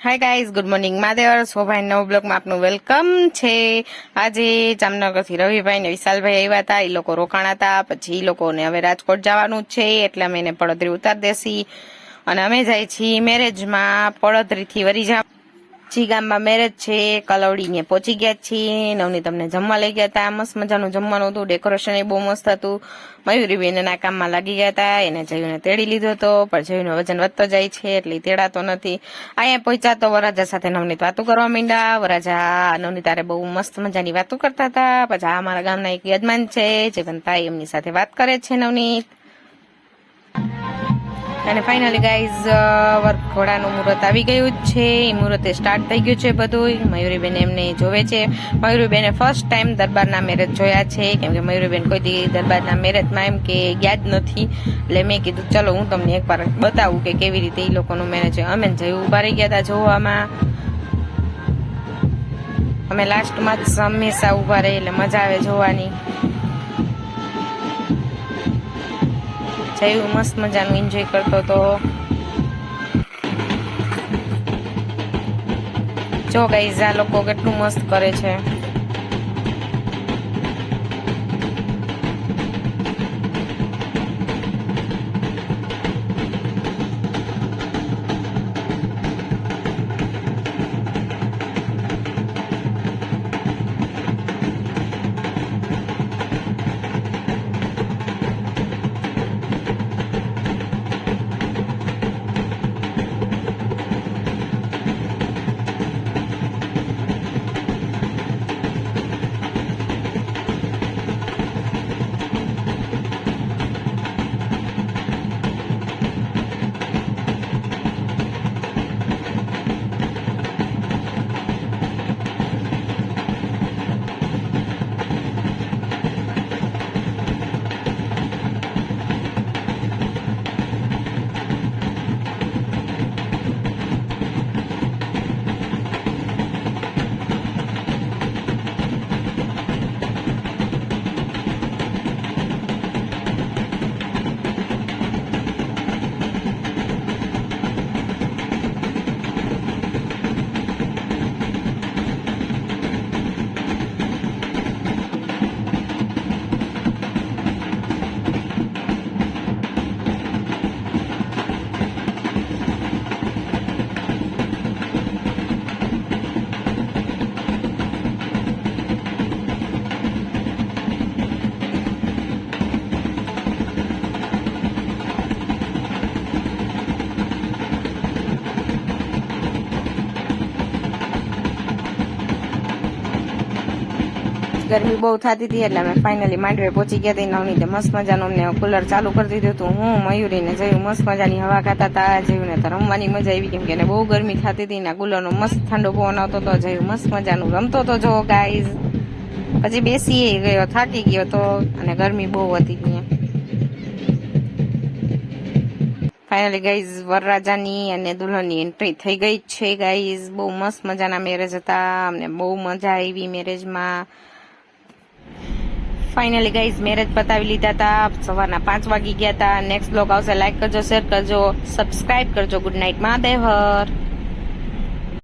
હાય guys, good morning Mahadev. શોભાઈ નવ બ્લોકમાં આપનું વેલકમ છે. આજે જામનગરથી રવિભાઈ ને વિશાલભાઈ આવ્યા હતા. એ લોકો રોકાણા હતા. પછી એ લોકોને હવે રાજકોટ જવાનું છે, એટલે અમે એને પડદરી ઉતાર દેસી અને અમે જાય છીએ મેરેજમાં. પડદરીથી વરી જી ગામમાં મેરેજ છે. કલવડીને પહોંચી ગયા છીએ. નવની તમને જમવા લઈ ગયા હતા. મસ્ત મજાનું જમવાનું હતું. ડેકોરેશન એ બહુ મસ્ત હતું. મયુરીબેન એના કામમાં લાગી ગયા હતા. એને જયુને તેડી લીધો હતો, પણ જયુનું વજન વધતો જાય છે એટલે તેડાતો નથી. અહીંયા પહોંચ્યા તો વરાજા સાથે નવનીત વાતો કરવા માંડ્યા. વરાજા નવનીત તારે બહુ મસ્ત મજાની વાતો કરતા હતા. પછી આ અમારા ગામના એક યજમાન છે જીવનતાઈ, એમની સાથે વાત કરે છે નવનીત. અને ફાઇનલી ગાઈઝ વરઘોડાનું મુહૂર્ત આવી ગયું જ છે. એ મુહૂર્તે સ્ટાર્ટ થઈ ગયું છે બધું. મયુરીબેન એમને જોવે છે. મયુરીબેને ફર્સ્ટ ટાઈમ દરબારના મેરેજ જોયા છે, કેમ કે મયુરીબેન કોઈ દી દરબારના મેરેજમાં એમ કે ગયા જ નથી. એટલે મેં કીધું ચલો હું તમને એકવાર બતાવું કે કેવી રીતે એ લોકોનું મેરેજ હોય. અમે જયું ઉભા રહી ગયા હતા જોવામાં. અમે લાસ્ટમાં જ હંમેશા ઉભા રહી એટલે મજા આવે જોવાની. જયું મસ્ત મજાનું એન્જોય કરતો હતો. જો ગાઈઝ આ લોકો કેટલું મસ્ત કરે છે. ગરમી બહુ થતી હતી એટલે અમે ફાઇનલી માંડવે પહોંચી ગયા હતી. નવનીતે મસ્ત મજાનું અમને કુલર ચાલુ કરી દીધું હતું. હું મયુરીને જયું મસ્ત મજાની હવા ખાતા હતા. જયુંને તો રમવાની મજા આવી, કેમ કે એને બહુ ગરમી થતી હતી ને કુલરનો મસ્ત ઠંડો પવન આવતો હતો. જયું મસ્ત મજાનું રમતો હતો જો ગાઈઝ. પછી બેસી ગયો, થાકી ગયો તો, અને ગરમી બહુ હતી ત્યાં. ફાઇનલી ગાઈઝ વરરાજાની અને દુલ્હનની એન્ટ્રી થઈ ગઈ છે ગાઈઝ. બહુ મસ્ત મજાના મેરેજ હતા. અમને બહુ મજા આવી મેરેજમાં. ફાઇનલી ગાઈઝ મેરેજ પતાવી લીધા હતા. સવારના 5 વાગી ગયા હતા. નેક્સ્ટ બ્લોગ આવશે. લાઈક કરજો, શેર કરજો, સબસ્ક્રાઇબ કરજો. ગુડ નાઇટ મહાદેવ હર.